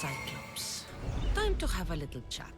Cyclops. Time to have a little chat.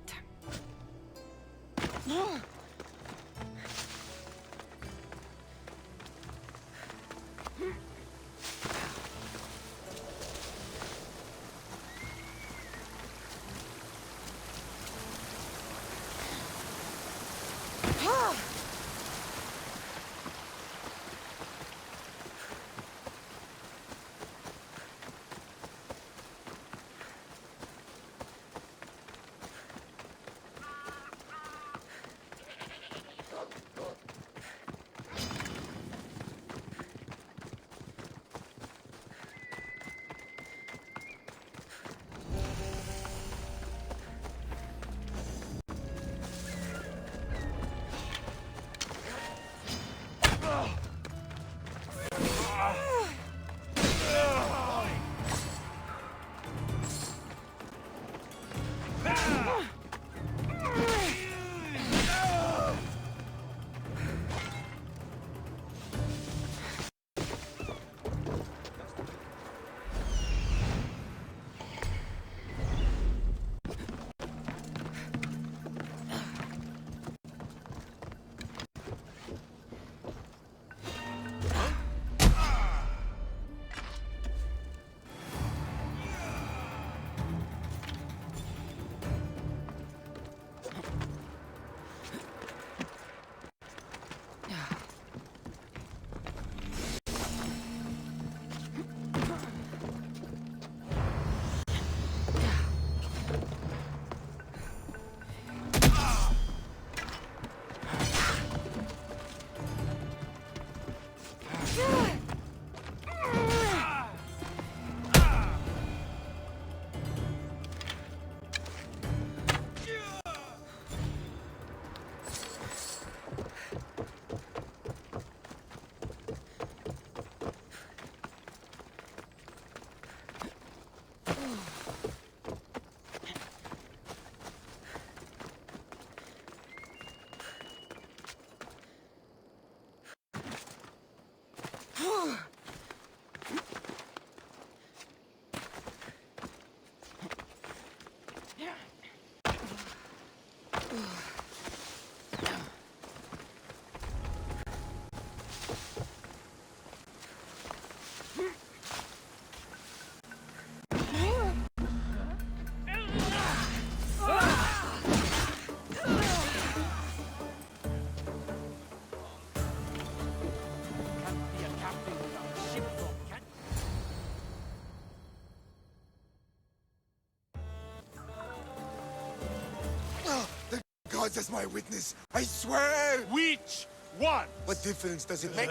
God as my witness, I swear! Which one? What difference does it make?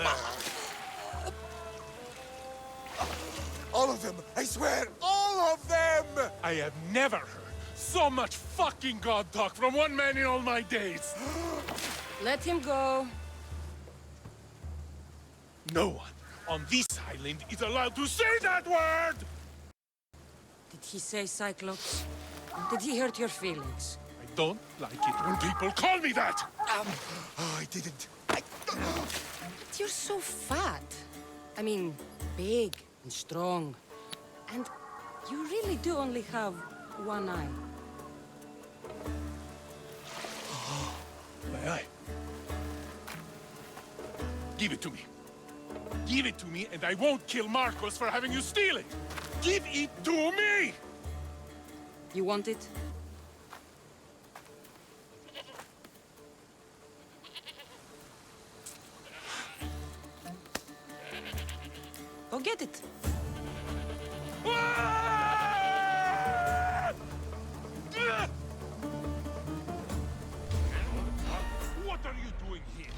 All of them! I swear, all of them! I have never heard so much fucking God talk from one man in all my days. Let him go. No one on this island is allowed to say that word! Did he say Cyclops? Did he hurt your feelings? I don't like it when people call me that! Oh, I didn't. But you're so fat. I mean, big and strong. And you really do only have one eye. My eye. Give it to me. Give it to me, and I won't kill Marcos for having you steal it! Give it to me! You want it? Go get it. What are you doing here?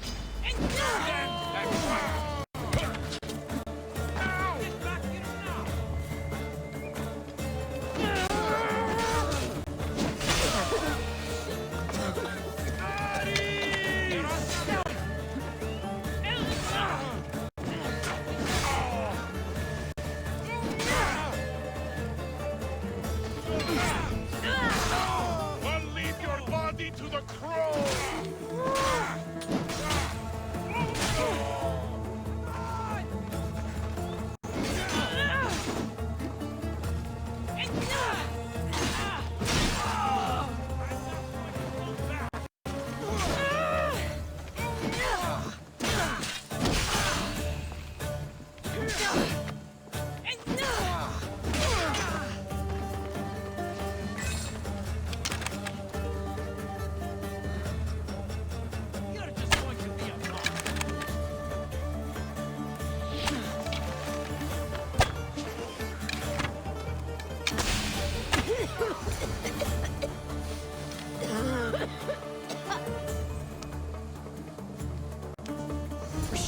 Stand back!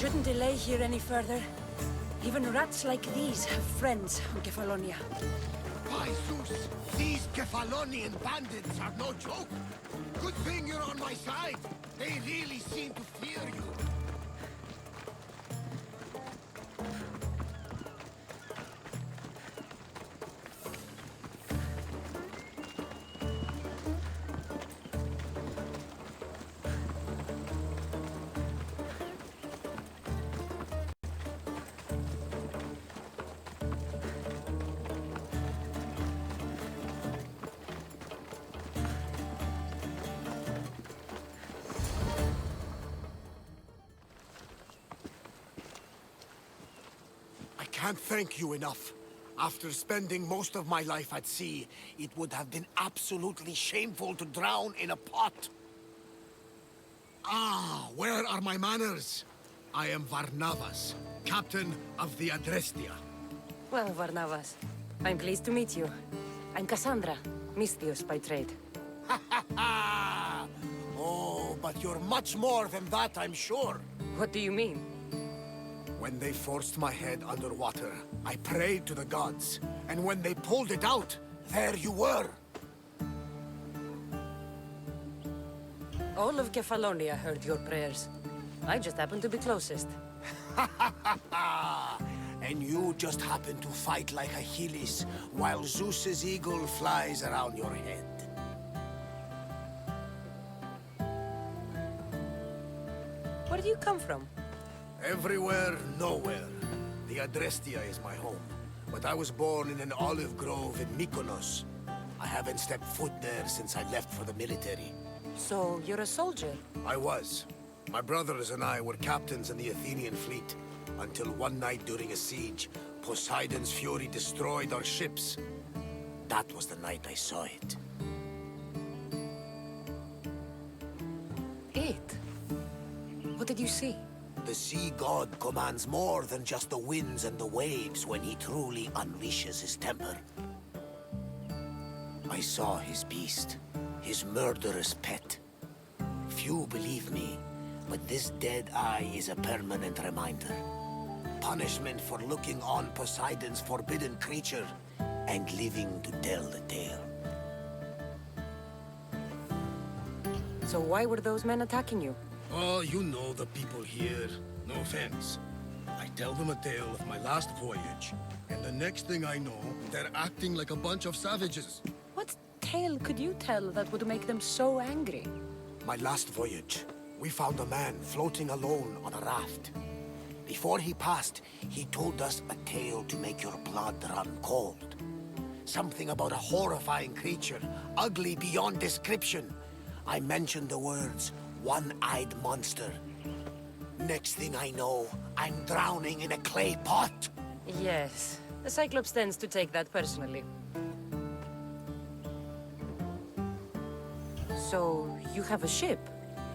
shouldn't delay here any further. Even rats like these have friends on Kefalonia. By Zeus, these Kefalonian bandits are no joke. Good thing you're on my side. They really seem to fear you. I can't thank you enough. After spending most of my life at sea, it would have been absolutely shameful to drown in a pot. Ah, where are my manners? I am Varnavas, captain of the Adrestia. Well, Varnavas, I'm pleased to meet you. I'm Cassandra, Misthios by trade. Oh, but you're much more than that, I'm sure. What do you mean? When they forced my head underwater, I prayed to the gods. And when they pulled it out, there you were. All of Kefalonia heard your prayers. I just happened to be closest. And you just happen to fight like Achilles, while Zeus's eagle flies around your head. Where do you come from? Everywhere, nowhere. The Adrestia is my home, but I was born in an olive grove in Mykonos. I haven't stepped foot there since I left for the military. So, you're a soldier? I was. My brothers and I were captains in the Athenian fleet, until one night during a siege, Poseidon's fury destroyed our ships. That was the night I saw it. It? What did you see? The sea god commands more than just the winds and the waves when he truly unleashes his temper. I saw his beast, his murderous pet. Few believe me, but this dead eye is a permanent reminder. Punishment for looking on Poseidon's forbidden creature and living to tell the tale. So why were those men attacking you? Oh, you know the people here. No offense. I tell them a tale of my last voyage, and the next thing I know, they're acting like a bunch of savages. What tale could you tell that would make them so angry? My last voyage, we found a man floating alone on a raft. Before he passed, he told us a tale to make your blood run cold. Something about a horrifying creature, ugly beyond description. I mentioned the words, one-eyed monster. Next thing I know, I'm drowning in a clay pot. Yes. The Cyclops tends to take that personally. So, you have a ship?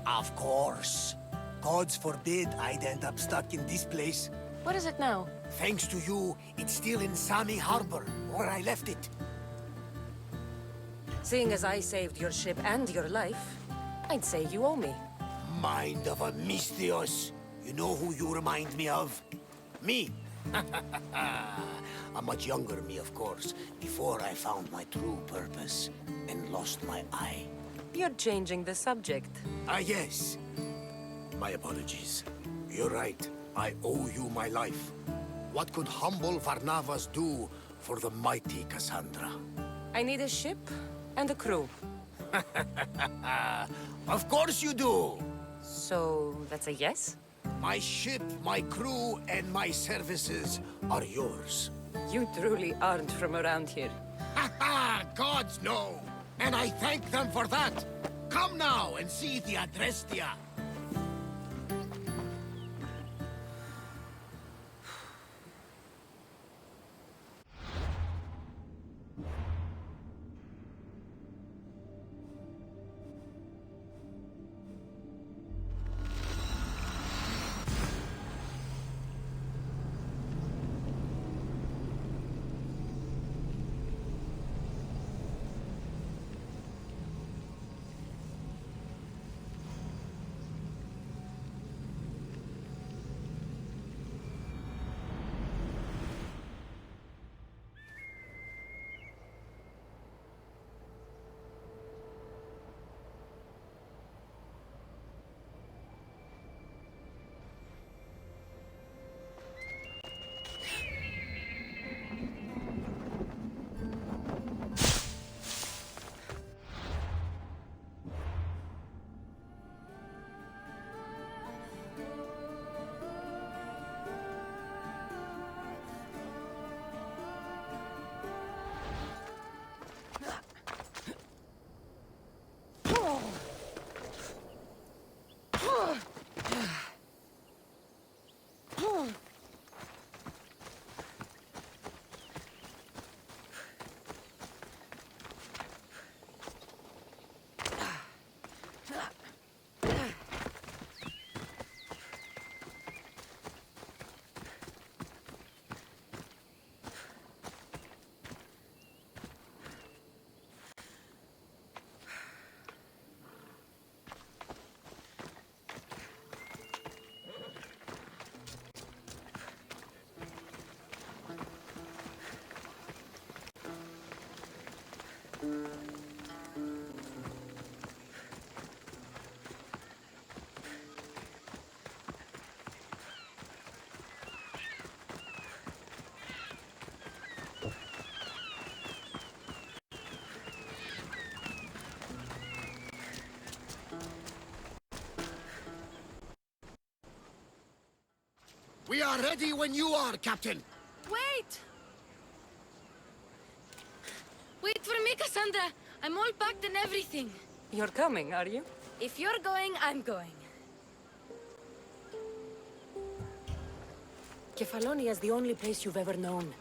Of course. Gods forbid I'd end up stuck in this place. What is it now? Thanks to you, it's still in Sami Harbor, where I left it. Seeing as I saved your ship and your life, I'd say you owe me. Mind of a Misthios. You know who you remind me of? Me. A much younger me, of course, before I found my true purpose and lost my eye. You're changing the subject. Ah, yes. My apologies. You're right. I owe you my life. What could humble Varnavas do for the mighty Cassandra? I need a ship and a crew. Of course you do! So, that's a yes? My ship, my crew, and my services are yours. You truly aren't from around here. Ha ha! Gods know! And I thank them for that! Come now and see the Adrestia! We are ready when you are, Captain. Wait! Wait for me, Cassandra. I'm all packed and everything. You're coming, are you? If you're going, I'm going. Kefalonia's the only place you've ever known.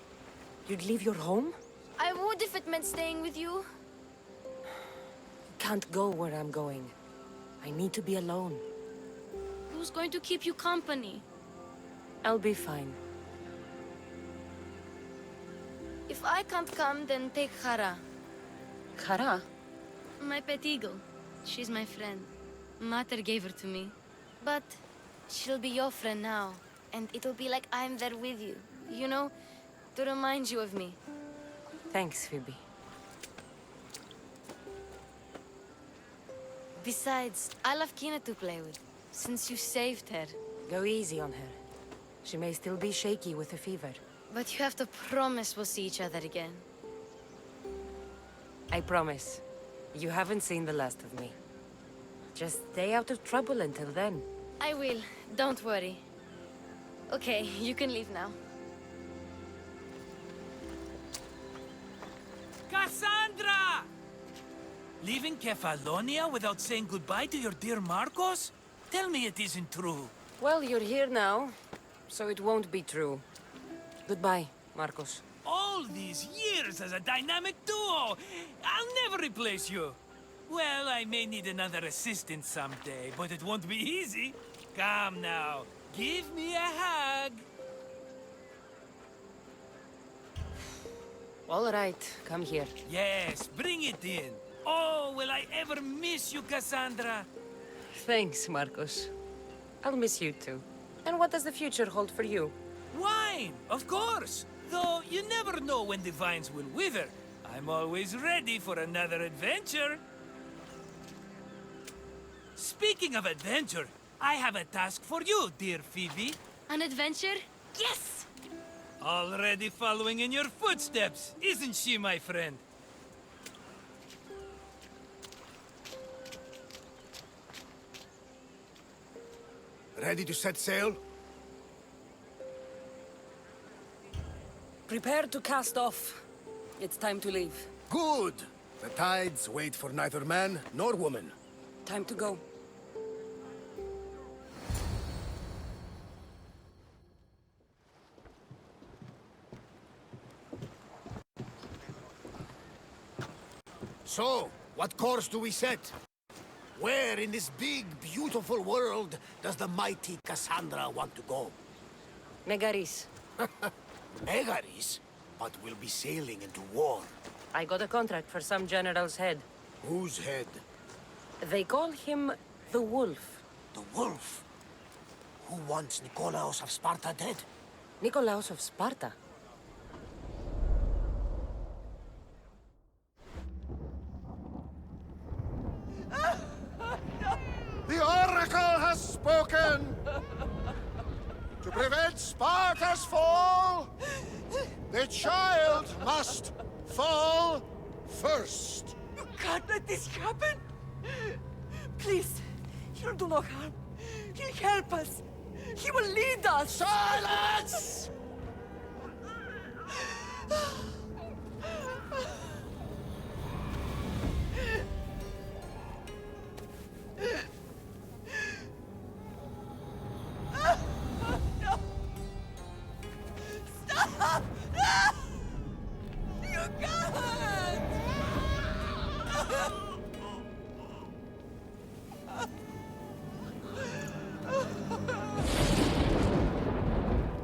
You'd leave your home? I would if it meant staying with you. Can't go where I'm going. I need to be alone. Who's going to keep you company? I'll be fine. If I can't come, then take Hara. Kara? My pet eagle. She's my friend. Mater gave her to me. But she'll be your friend now. And it'll be like I'm there with you. You know, to remind you of me. Thanks, Phoebe. Besides, I love Kina to play with, since you saved her. Go easy on her. She may still be shaky with the fever. But you have to promise we'll see each other again. I promise. You haven't seen the last of me. Just stay out of trouble until then. I will, don't worry. Okay, you can leave now. Cassandra! Leaving Kefalonia without saying goodbye to your dear Marcos? Tell me it isn't true. Well, you're here now, so it won't be true. Goodbye, Marcos. All these years as a dynamic duo! I'll never replace you! Well, I may need another assistant someday, but it won't be easy. Come now, give me a hug! All right, come here. Yes, bring it in. Oh, will I ever miss you, Cassandra? Thanks, Marcos. I'll miss you too. And what does the future hold for you? Wine, of course. Though you never know when the vines will wither. I'm always ready for another adventure. Speaking of adventure, I have a task for you, dear Phoebe. An adventure? Yes! Already following in your footsteps, isn't she, my friend? Ready to set sail? Prepare to cast off. It's time to leave. Good! The tides wait for neither man nor woman. Time to go. So, what course do we set? Where in this big, beautiful world does the mighty Cassandra want to go? Megaris. Megaris? But we'll be sailing into war. I got a contract for some general's head. Whose head? They call him the Wolf. The wolf? Who wants Nikolaos of Sparta dead? Nikolaos of Sparta. The Oracle has spoken! To prevent Sparta's fall, the child must fall first. You can't let this happen! Please, he'll do no harm. He'll help us. He will lead us. Silence! Stop! You can't!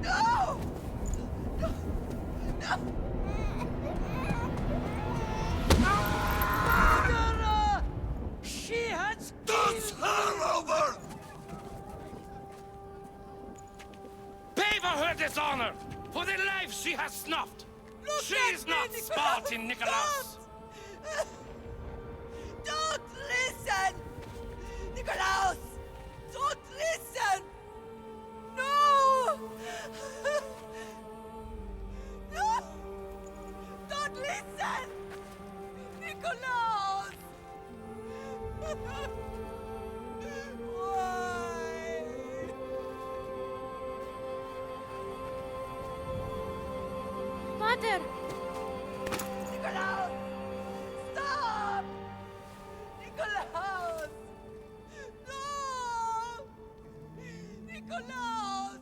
No! No! Murderer! She has Dance her over! Pay for her dishonor, for the life she has snuffed. Look She at is me, not Nicholas! Spartan, Nicholas. Don't listen! Nikolaos! Don't listen! No! No! Don't listen! Nikolaos! Why? Pater! Nikolaus! Stop! Nikolaus! No! Nikolaus!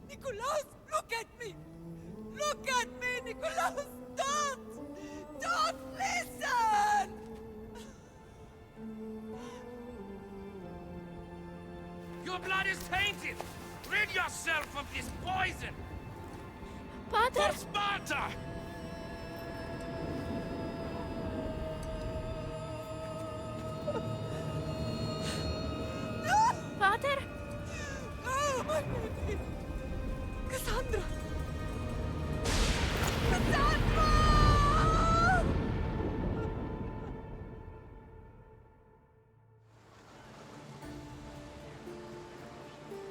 Nikolaus, look at me! Look at me, Nikolaus! Don't! Don't listen! Your blood is tainted! Rid yourself of this poison! Pater! For Sparta! Pater! Oh, my baby! Cassandra! Cassandra!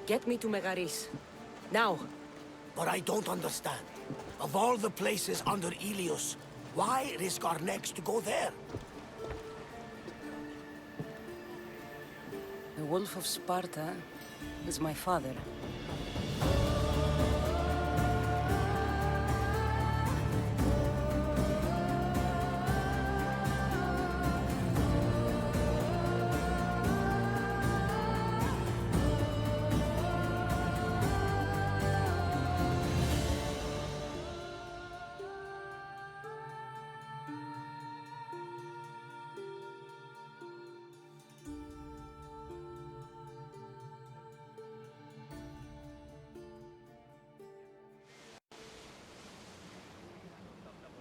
Get me to Megaris. Now. But I don't understand. Of all the places under Ilios, why risk our necks to go there? The Wolf of Sparta is my father.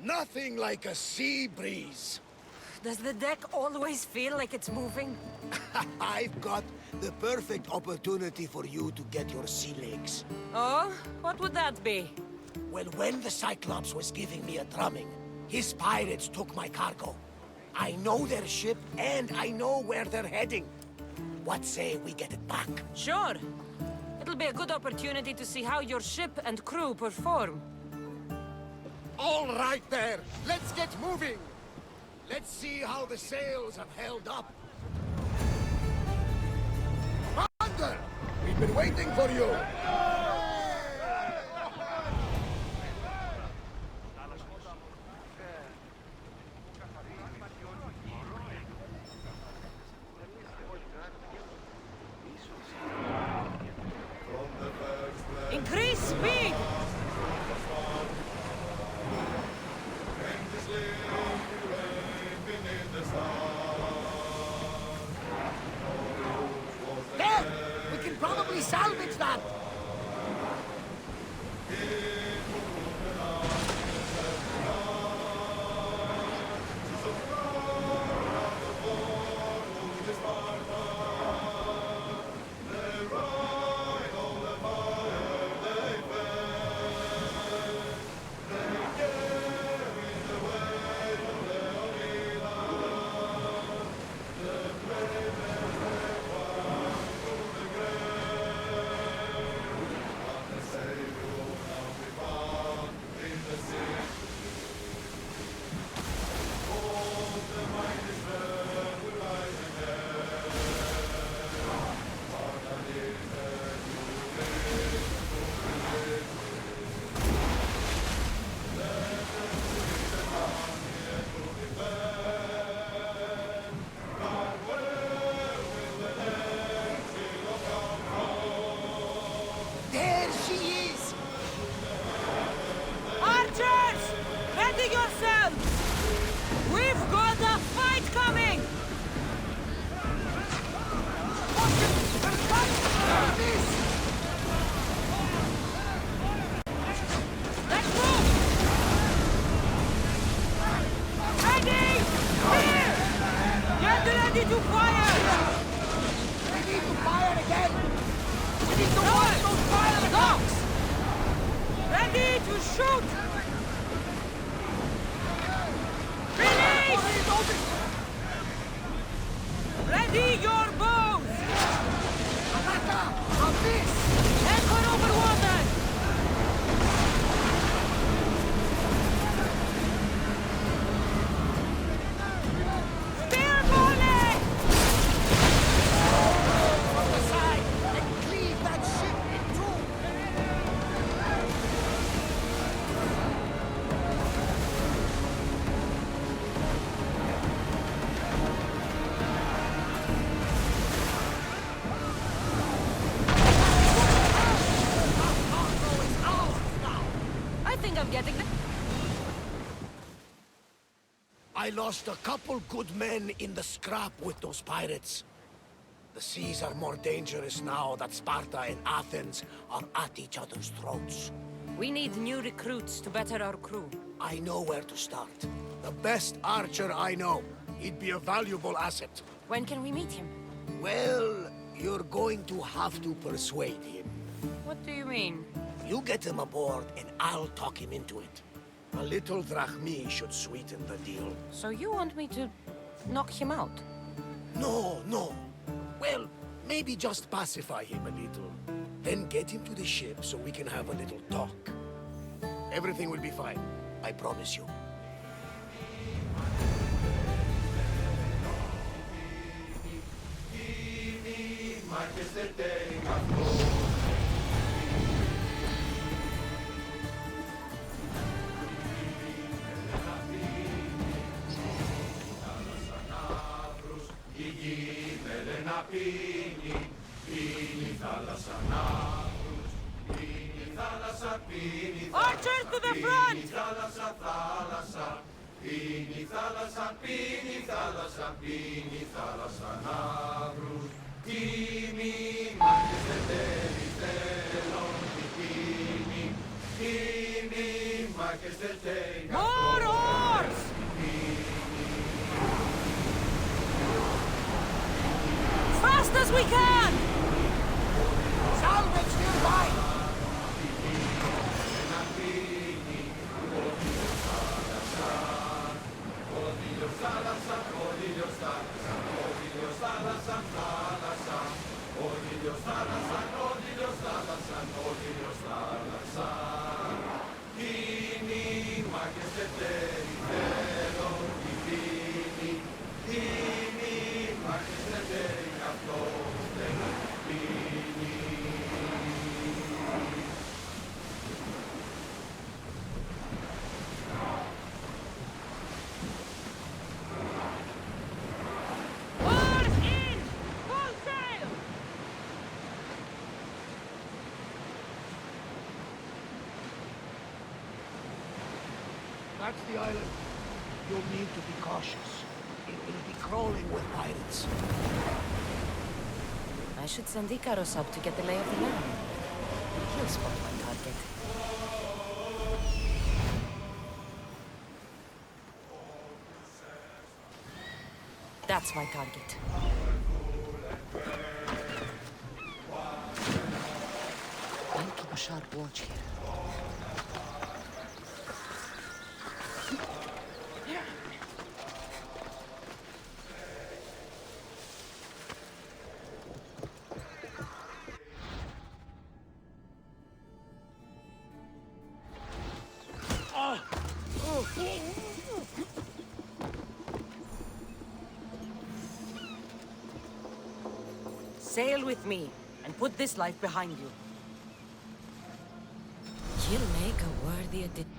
Nothing like a sea breeze. Does the deck always feel like it's moving? I've got the perfect opportunity for you to get your sea legs. Oh? What would that be? Well, when the Cyclops was giving me a drumming, his pirates took my cargo. I know their ship, and I know where they're heading. What say we get it back? Sure. It'll be a good opportunity to see how your ship and crew perform. All right there, let's get moving. Let's see how the sails have held up. Commander, we've been waiting for you. Increase speed! There! We can probably salvage that! There she is! Archers! Ready yourselves! We've got a fight coming! Let's move! Ready! Here! Get ready to fire! We need to fire again! We need to watch those fire Dogs! Ready to shoot! Release! Ready your bows! Attacker! From this! Anchor over water! Spear volley! From the side! And cleave that ship in two! I lost a couple good men in the scrap with those pirates. The seas are more dangerous now that Sparta and Athens are at each other's throats. We need new recruits to better our crew. I know where to start. The best archer I know. He'd be a valuable asset. When can we meet him? Well, you're going to have to persuade him. What do you mean? You get him aboard and I'll talk him into it. A little drachmi should sweeten the deal. So you want me to knock him out? No, no. Well, maybe just pacify him a little. Then get him to the ship so we can have a little talk. Everything will be fine. I promise you. Archers to the front! More oars! Fast as we can! Salvage nearby! Oars in! Full sail! That's the island. You'll need to be cautious. It will be crawling with pirates. I should send Icaros up to get the lay of the land. He'll spot my target. That's my target. I'll keep a sharp watch here. Sail with me, and put this life behind you. You'll make a worthy addition.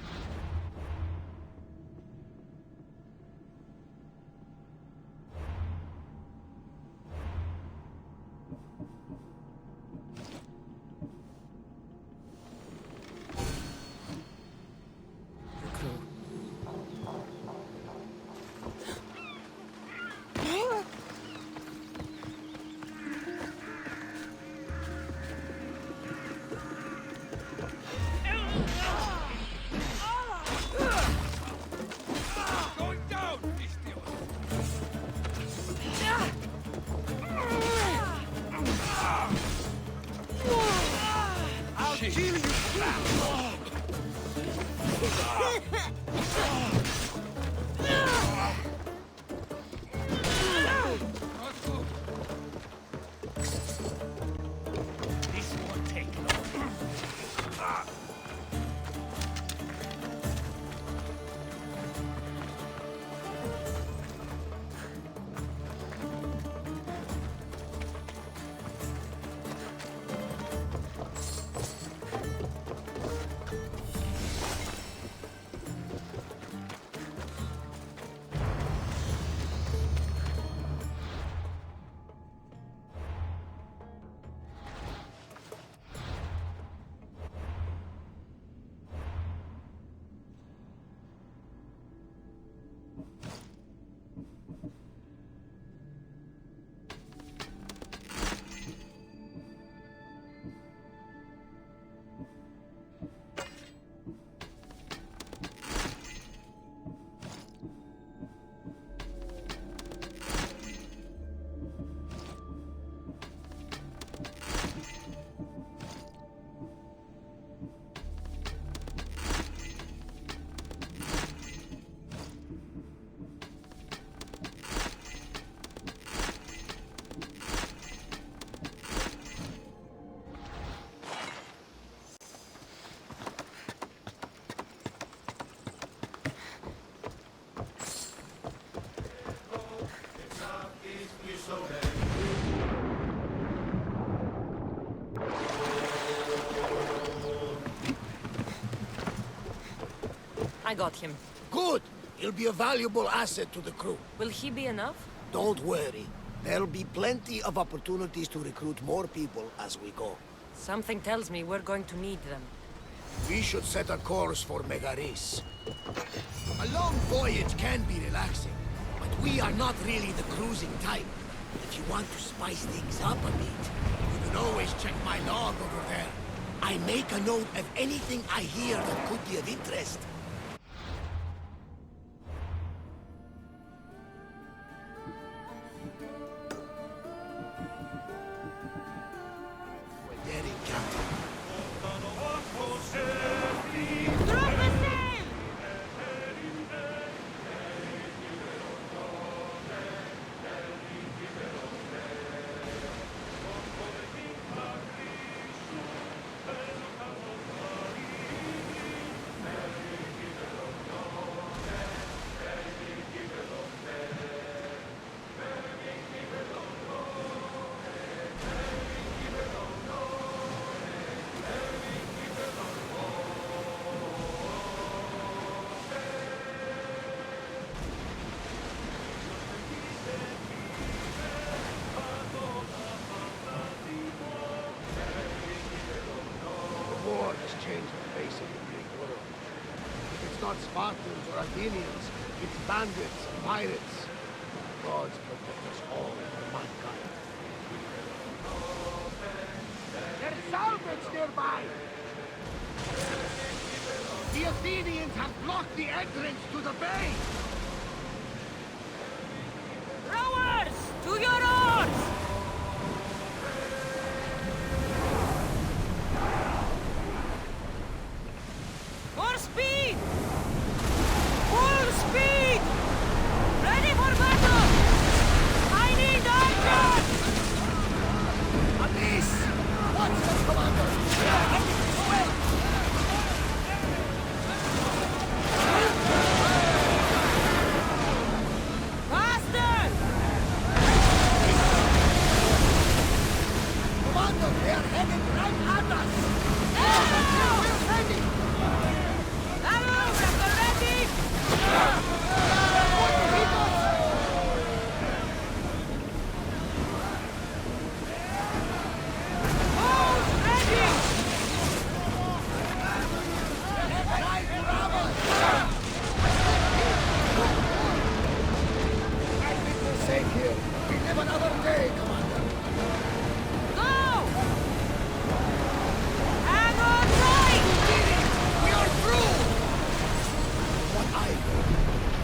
I got him. Good! He'll be a valuable asset to the crew. Will he be enough? Don't worry. There'll be plenty of opportunities to recruit more people as we go. Something tells me we're going to need them. We should set a course for Megaris. A long voyage can be relaxing, but we are not really the cruising type. If you want to spice things up a bit, you can always check my log over there. I make a note of anything I hear that could be of interest. We're daring, Captain. The war has changed the face of the Greek world. If it's not Spartans or Athenians, it's bandits and pirates. Gods protect us all from mankind. There's salvage nearby! The Athenians have blocked the entrance to the bay! Rowers! To your oars! For speed! Full speed! Ready for battle! I need archers! On this! Watch them, Commander! Away! Faster! Commander, they are headed right at us! We're ready! Hello, ready! Hold ready! Right, Bravo! I think we're safe here. We live another day, Commander. Go! Hang on tight! We are through! What I've heard,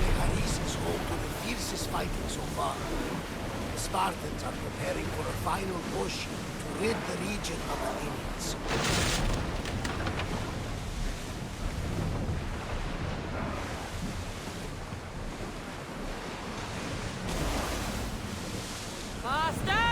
Megaris is home to the fiercest fighting so far. The Spartans are preparing for a final push to rid the region of Athenians. Faster!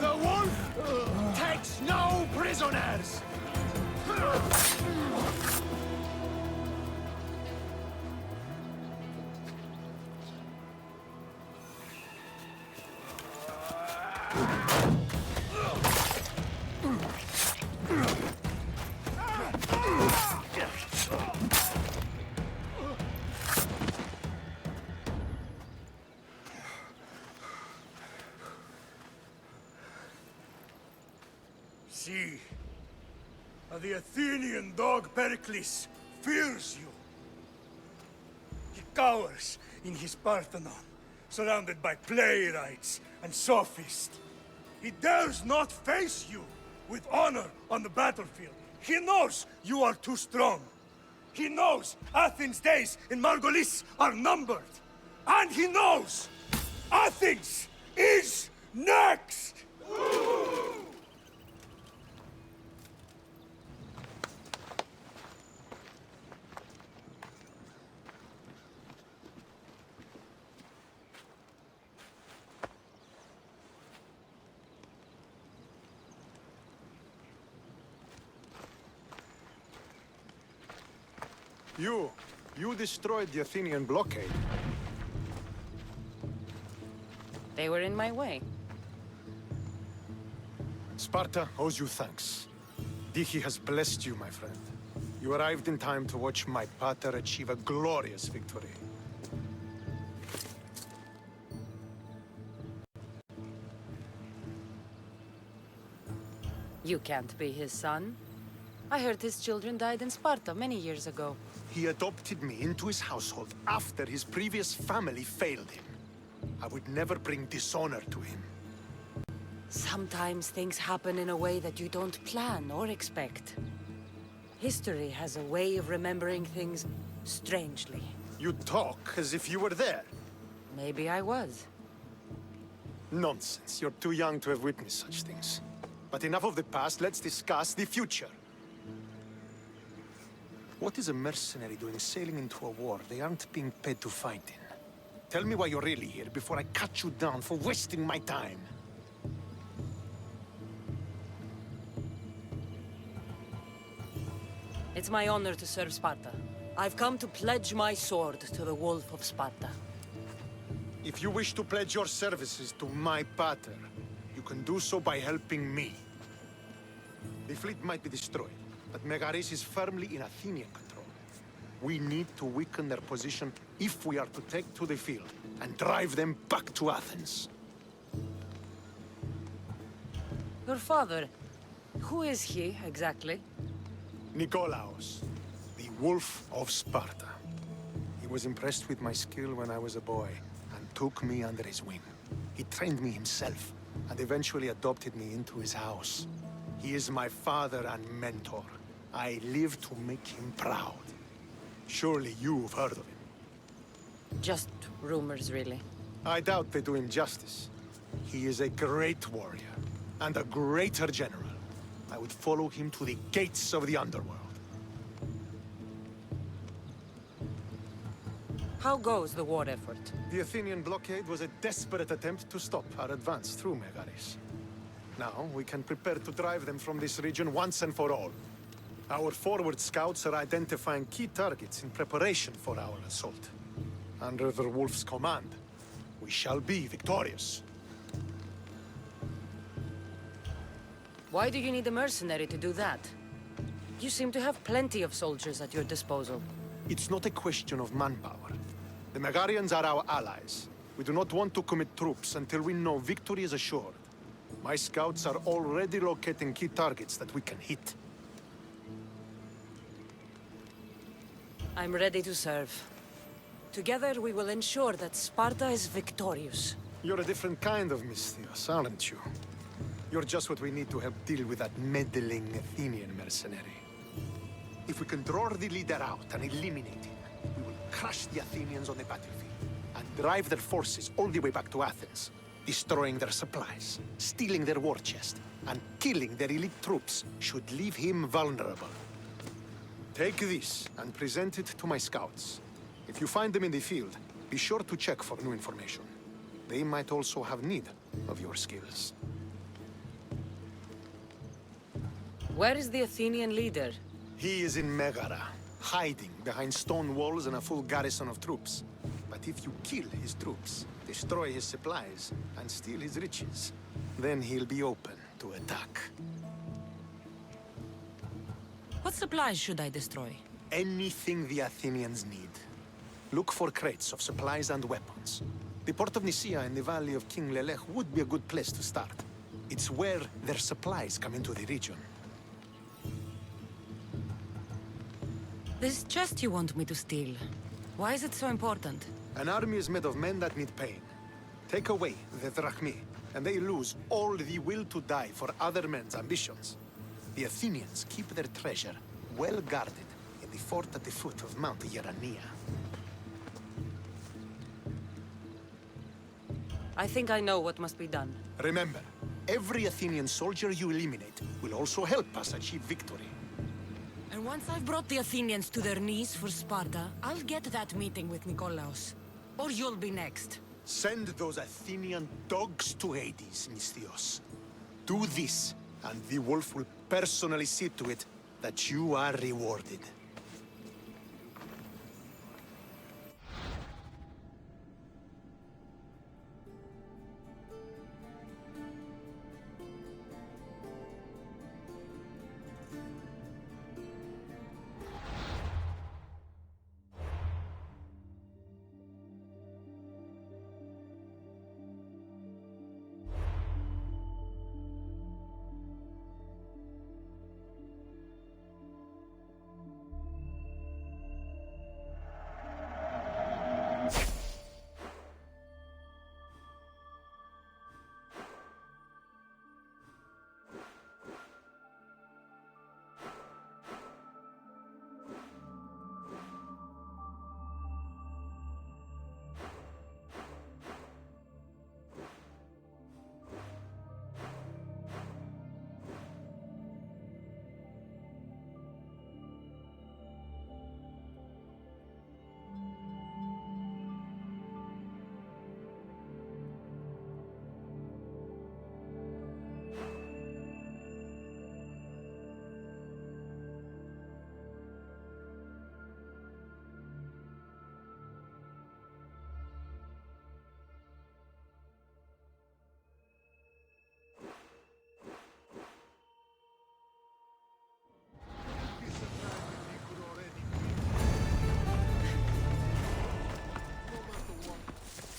The wolf takes no prisoners! see. The Athenian dog Pericles fears you. He cowers in his Parthenon, surrounded by playwrights and sophists. He dares not face you with honor on the battlefield. He knows you are too strong. He knows Athens' days in Margolis are numbered. And he knows Athens is next! You destroyed the Athenian blockade. They were in my way. Sparta owes you thanks. Dihi has blessed you, my friend. You arrived in time to watch my pater achieve a glorious victory. You can't be his son. I heard his children died in Sparta many years ago. He adopted me into his household after his previous family failed him. I would never bring dishonor to him. Sometimes things happen in a way that you don't plan or expect. History has a way of remembering things strangely. You talk as if you were there. Maybe I was. Nonsense. You're too young to have witnessed such things. But enough of the past, let's discuss the future. What is a mercenary doing sailing into a war they aren't being paid to fight in? Tell me why you're really here before I cut you down for wasting my time. It's my honor to serve Sparta. I've come to pledge my sword to the Wolf of Sparta. If you wish to pledge your services to my pater, you can do so by helping me. The fleet might be destroyed, but Megaris is firmly in Athenian control. We need to weaken their position if we are to take to the field and drive them back to Athens. Your father, who is he exactly? Nikolaos, the Wolf of Sparta. He was impressed with my skill when I was a boy and took me under his wing. He trained me himself and eventually adopted me into his house. He is my father and mentor. I live to make him proud. Surely you've heard of him. Just rumors, really. I doubt they do him justice. He is a great warrior and a greater general. I would follow him to the gates of the underworld. How goes the war effort? The Athenian blockade was a desperate attempt to stop our advance through Megaris. Now, we can prepare to drive them from this region once and for all. Our forward scouts are identifying key targets in preparation for our assault. Under the Wolf's command, we shall be victorious. Why do you need a mercenary to do that? You seem to have plenty of soldiers at your disposal. It's not a question of manpower. The Megarians are our allies. We do not want to commit troops until we know victory is assured. My scouts are already locating key targets that we can hit. I'm ready to serve. Together we will ensure that Sparta is victorious. You're a different kind of Misthios, aren't you? You're just what we need to help deal with that meddling Athenian mercenary. If we can draw the leader out and eliminate him, we will crush the Athenians on the battlefield and drive their forces all the way back to Athens, destroying their supplies, stealing their war chest, and killing their elite troops should leave him vulnerable. Take this and present it to my scouts. If you find them in the field, be sure to check for new information. They might also have need of your skills. Where is the Athenian leader? He is in Megara, hiding behind stone walls and a full garrison of troops. But if you kill his troops, destroy his supplies, and steal his riches, then he'll be open to attack. What supplies should I destroy? Anything the Athenians need. Look for crates of supplies and weapons. The port of Nicaea in the valley of King Lelech would be a good place to start. It's where their supplies come into the region. This chest you want me to steal. Why is it so important? An army is made of men that need pain. Take away the drachmi, and they lose all the will to die for other men's ambitions. The Athenians keep their treasure well guarded in the fort at the foot of Mount Yerania. I think I know what must be done. Remember, every Athenian soldier you eliminate will also help us achieve victory. And once I've brought the Athenians to their knees for Sparta, I'll get that meeting with Nikolaos. Or you'll be next. Send those Athenian dogs to Hades, Misthios. Do this, and the wolf will personally see to it that you are rewarded.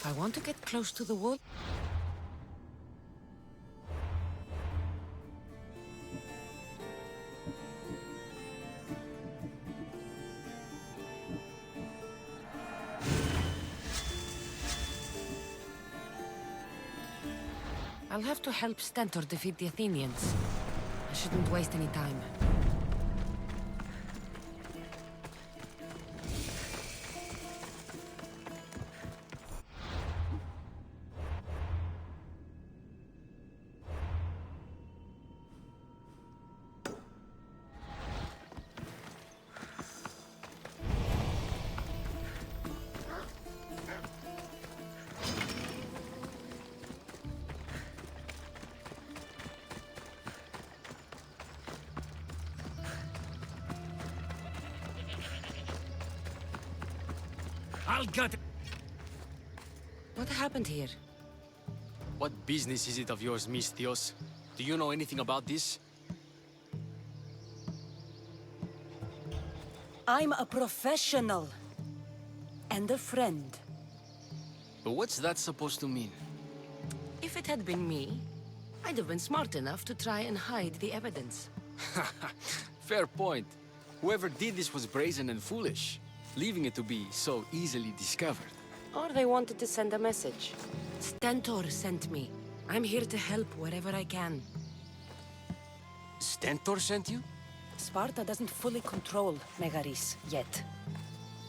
If I want to get close to the wall... I'll have to help Stentor defeat the Athenians. I shouldn't waste any time. I'll gut it. What happened here? What business is it of yours, Misthios? Do you know anything about this? I'm a professional. And a friend. But what's that supposed to mean? If it had been me, I'd have been smart enough to try and hide the evidence. Fair point. Whoever did this was brazen and foolish, leaving it to be so easily discovered. Or they wanted to send a message. Stentor sent me. I'm here to help wherever I can. Stentor sent you? Sparta doesn't fully control Megaris yet.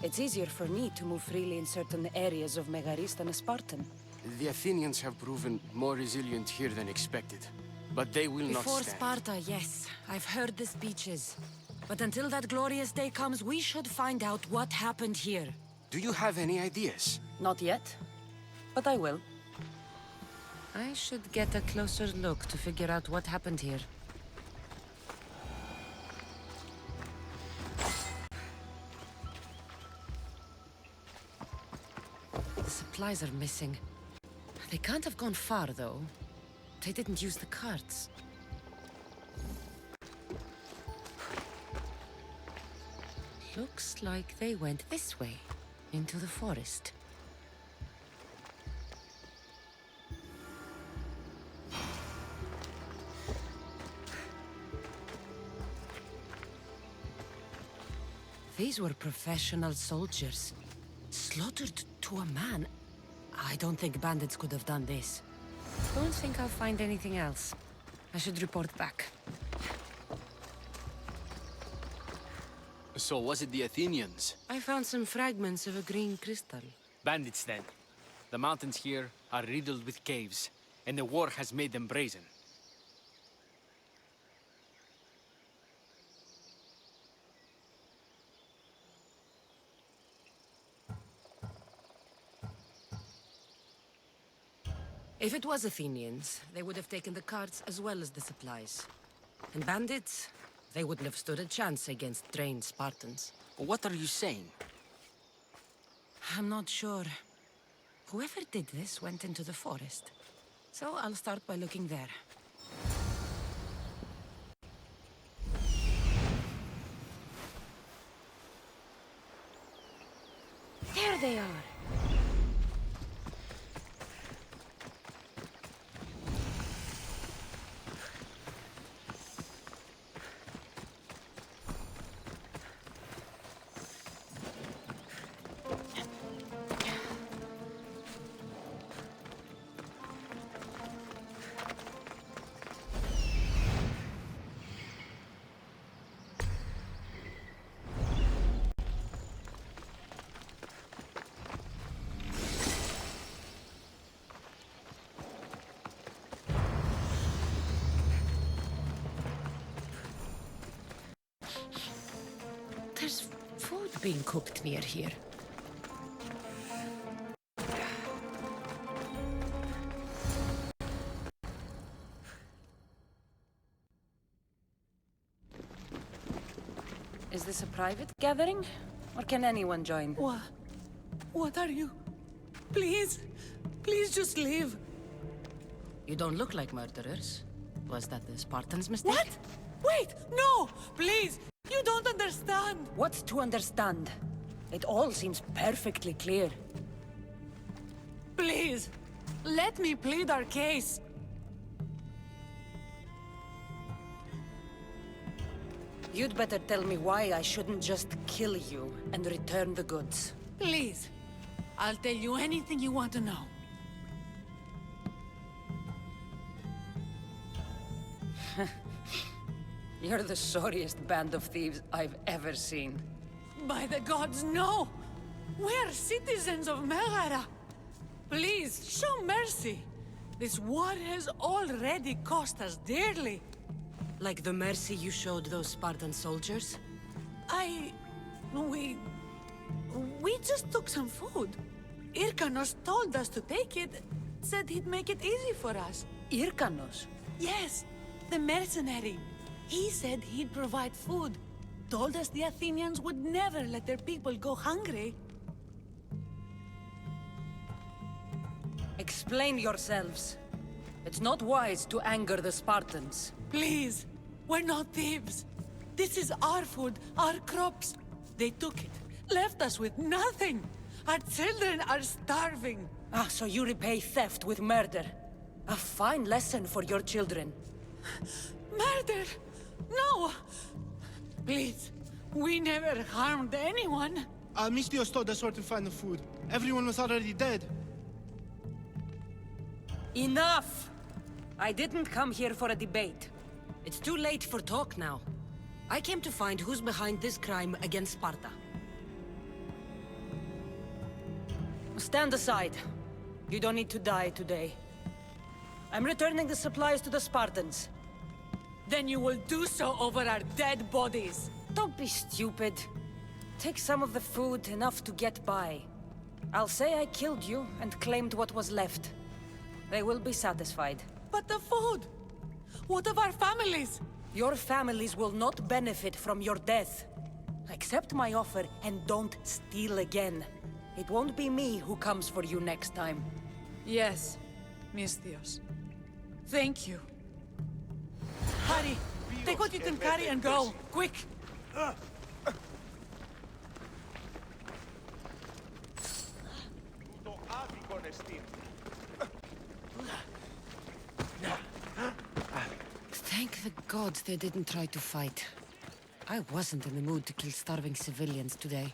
It's easier for me to move freely in certain areas of Megaris than a Spartan. The Athenians have proven more resilient here than expected. But they will not Before stand. Sparta, yes. I've heard the speeches. But until that glorious day comes, we should find out what happened here. Do you have any ideas? Not yet, but I will. I should get a closer look to figure out what happened here. The supplies are missing. They can't have gone far, though. They didn't use the carts. Looks like they went this way, into the forest. These were professional soldiers. Slaughtered to a man. I don't think bandits could have done this. Don't think I'll find anything else. I should report back. So was it the Athenians? I found some fragments of a green crystal. Bandits, then. The mountains here are riddled with caves, and the war has made them brazen. If it was Athenians, they would have taken the carts as well as the supplies. And bandits, they wouldn't have stood a chance against trained Spartans. What are you saying? I'm not sure. Whoever did this went into the forest. So I'll start by looking there. There they are! There's food being cooked near here. Is this a private gathering? Or can anyone join? What are you? Please, please just leave. You don't look like murderers. Was that the Spartans' mistake? What? Wait, no! Please! You don't understand! What's to understand? It all seems perfectly clear. Please! Let me plead our case! You'd better tell me why I shouldn't just kill you and return the goods. Please! I'll tell you anything you want to know. You're the sorriest band of thieves I've ever seen. By the gods, no! We're citizens of Megara! Please, show mercy! This war has already cost us dearly. Like the mercy you showed those Spartan soldiers? We just took some food. Irkanos told us to take it, said he'd make it easy for us. Irkanos? Yes, the mercenary. He said he'd provide food. Told us the Athenians would never let their people go hungry. Explain yourselves. It's not wise to anger the Spartans. Please, we're not thieves. This is our food, our crops. They took it, left us with nothing. Our children are starving. Ah, so you repay theft with murder. A fine lesson for your children. Murder? No! Please, we never harmed anyone. Mistios told us where to find the food. Everyone was already dead. Enough! I didn't come here for a debate. It's too late for talk now. I came to find who's behind this crime against Sparta. Stand aside. You don't need to die today. I'm returning the supplies to the Spartans. Then you will do so over our dead bodies. Don't be stupid. Take some of the food, enough to get by. I'll say I killed you and claimed what was left. They will be satisfied. But the food! What of our families? Your families will not benefit from your death. Accept my offer and don't steal again. It won't be me who comes for you next time. Yes, Mistios. Thank you. Hurry! Take what you can carry and go! Quick! Thank the gods they didn't try to fight. I wasn't in the mood to kill starving civilians today.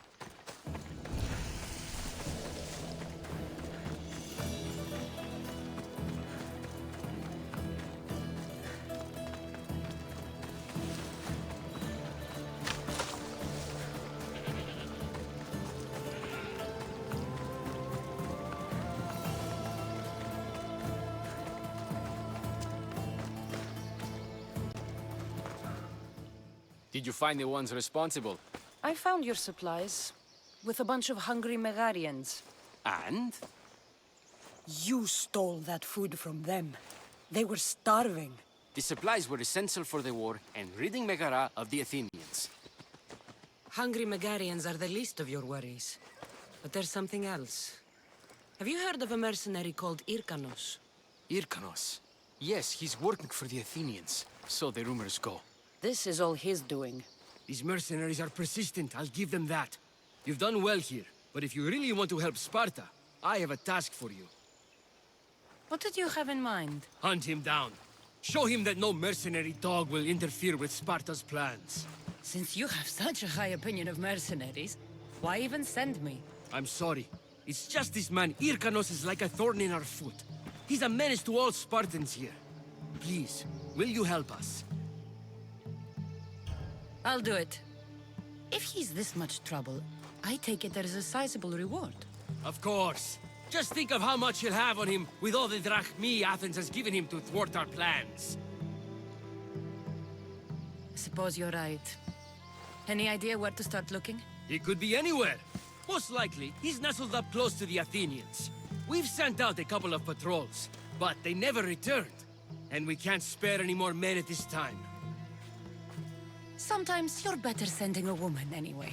Did you find the ones responsible? I found your supplies, with a bunch of hungry Megarians. And? You stole that food from them. They were starving. The supplies were essential for the war and ridding Megara of the Athenians. Hungry Megarians are the least of your worries. But there's something else. Have you heard of a mercenary called Irkanos? Irkanos? Yes, he's working for the Athenians, so the rumors go. This is all his doing. These mercenaries are persistent, I'll give them that. You've done well here, but if you really want to help Sparta, I have a task for you. What did you have in mind? Hunt him down. Show him that no mercenary dog will interfere with Sparta's plans. Since you have such a high opinion of mercenaries, why even send me? I'm sorry. It's just this man, Irkanos, is like a thorn in our foot. He's a menace to all Spartans here. Please, will you help us? I'll do it. If he's this much trouble, I take it there is a sizable reward. Of course. Just think of how much he'll have on him with all the drachmi Athens has given him to thwart our plans. I suppose you're right. Any idea where to start looking? He could be anywhere. Most likely, he's nestled up close to the Athenians. We've sent out a couple of patrols, but they never returned. And we can't spare any more men at this time. Sometimes you're better sending a woman anyway.